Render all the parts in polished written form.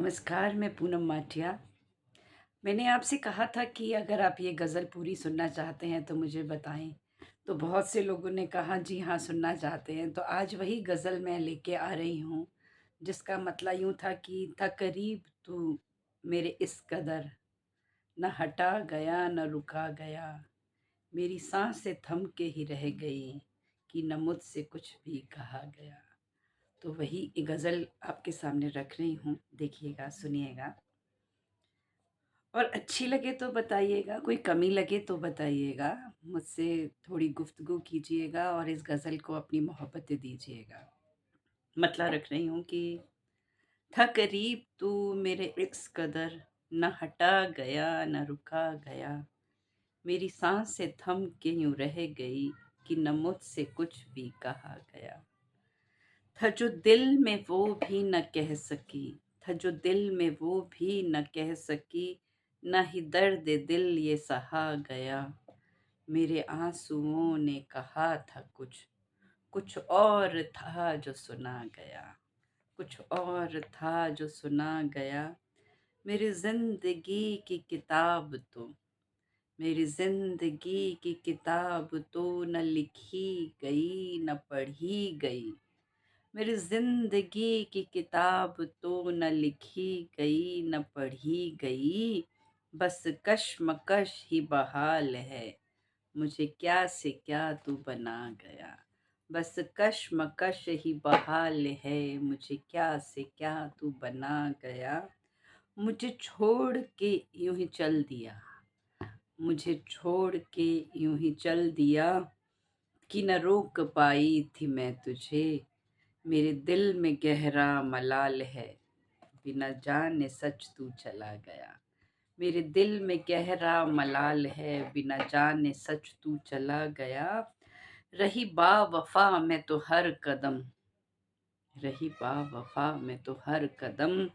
नमस्कार, मैं पूनम माटिया। मैंने आपसे कहा था कि अगर आप ये गज़ल पूरी सुनना चाहते हैं तो मुझे बताएँ। तो बहुत से लोगों ने कहा जी हाँ, सुनना चाहते हैं। तो आज वही गज़ल मैं लेके आ रही हूँ, जिसका मतलब यूँ था कि था करीब तू मेरे इस कदर, न हटा गया न रुका गया, मेरी साँसें थम के ही रह गई कि न मुझसे कुछ भी कहा गया। तो वही गज़ल आपके सामने रख रही हूँ, देखिएगा, सुनिएगा। और अच्छी लगे तो बताइएगा, कोई कमी लगे तो बताइएगा। मुझसे थोड़ी गुफ्तगू कीजिएगा और इस गज़ल को अपनी मोहब्बतें दीजिएगा। मतलब रख रही हूँ कि था करीब तू मेरे इस कदर, न हटा गया न रुका गया, मेरी सांसें थम के यूं रह गई कि न मुझसे कुछ भी कहा गया। था जो दिल में वो भी न कह सकी, था जो दिल में वो भी न कह सकी, न ही दर्द दिल ये सहा गया, मेरे आंसुओं ने कहा था कुछ, कुछ और था जो सुना गया, कुछ और था जो सुना गया। मेरी जिंदगी की किताब तो, मेरी जिंदगी की किताब तो न लिखी गई न पढ़ी गई, मेरी जिंदगी की किताब तो न लिखी गई न पढ़ी गई, बस कश्मकश ही बहाल है, मुझे क्या से क्या तू बना गया। बस कश्मकश ही बहाल है, मुझे क्या से क्या तू बना गया। मुझे छोड़ के यूं ही चल दिया, मुझे छोड़ के यूं ही चल दिया, कि न रोक पाई थी मैं तुझे, मेरे दिल में गहरा मलाल है, बिना जाने सच तू चला गया। मेरे दिल में गहरा मलाल है, बिना जाने सच तू चला गया। रही बावफा मैं तो हर कदम, रही बावफा मैं तो हर कदम,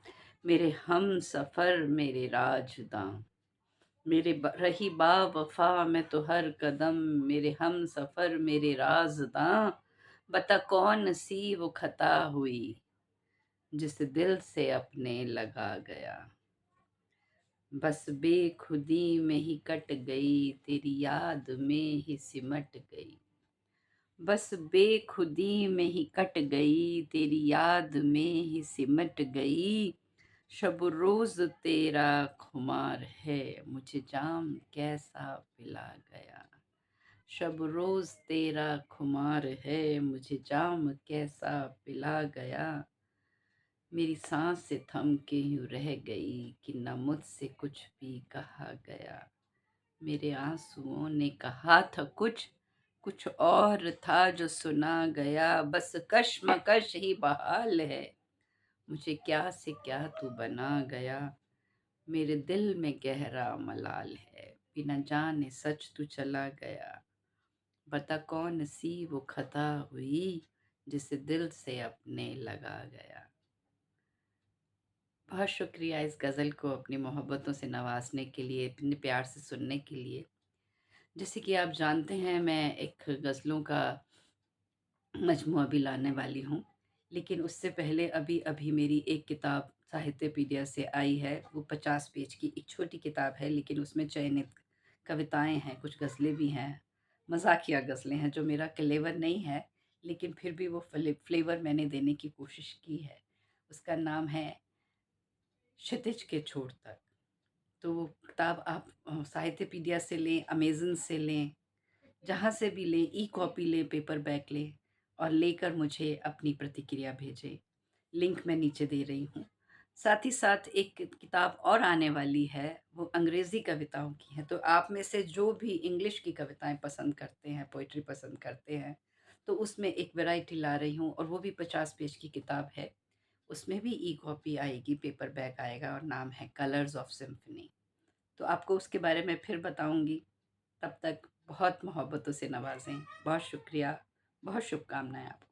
मेरे हम सफर मेरे राजदां, रही बावफा मैं तो हर कदम, मेरे हम सफर मेरे राजदां, बता कौन सी वो खता हुई, जिस दिल से अपने लगा गया। बस बेखुदी में ही कट गई, तेरी याद में ही सिमट गई, बस बेखुदी में ही कट गई, तेरी याद में ही सिमट गई। शब रोज तेरा खुमार है, मुझे जाम कैसा पिला गया। शब रोज तेरा खुमार है, मुझे जाम कैसा पिला गया। मेरी सांसें थम के यूं रह गई कि न मुझसे कुछ भी कहा गया। मेरे आंसुओं ने कहा था कुछ, कुछ और था जो सुना गया। बस कश्मकश ही बहाल है, मुझे क्या से क्या तू बना गया। मेरे दिल में गहरा मलाल है, बिना जाने सच तू चला गया। बता कौन सी वो खता हुई, जिसे दिल से अपने लगा गया। बहुत शुक्रिया इस गज़ल को अपनी मोहब्बतों से नवाज़ने के लिए, इतने प्यार से सुनने के लिए। जैसे कि आप जानते हैं, मैं एक गज़लों का मजमूआ भी लाने वाली हूँ, लेकिन उससे पहले अभी-अभी मेरी एक किताब साहित्यपीडिया से आई है। वो 50 पेज की एक छोटी किताब है, लेकिन उसमें चयनित कविताएँ हैं, कुछ गज़लें भी हैं, मज़ाकिया गज़लें हैं, जो मेरा क्लेवर नहीं है, लेकिन फिर भी वो फ्लेवर मैंने देने की कोशिश की है। उसका नाम है क्षितिज के छोर तक। तो वो किताब आप साहित्यपीडिया से लें, अमेज़न से लें, जहाँ से भी लें, ई कॉपी लें, पेपर बैक लें और लेकर मुझे अपनी प्रतिक्रिया भेजें। लिंक मैं नीचे दे रही हूँ। साथ ही साथ एक किताब और आने वाली है, वो अंग्रेज़ी कविताओं की है। तो आप में से जो भी इंग्लिश की कविताएँ पसंद करते हैं, पोएट्री पसंद करते हैं, तो उसमें एक वैरायटी ला रही हूँ और वो भी 50 पेज की किताब है। उसमें भी ई कॉपी आएगी, पेपर बैक आएगा और नाम है कलर्स ऑफ सिम्फनी। तो आपको उसके बारे में फिर बताऊँगी। तब तक बहुत मोहब्बतों से नवाज़ें। बहुत शुक्रिया, बहुत शुभकामनाएँ आपको।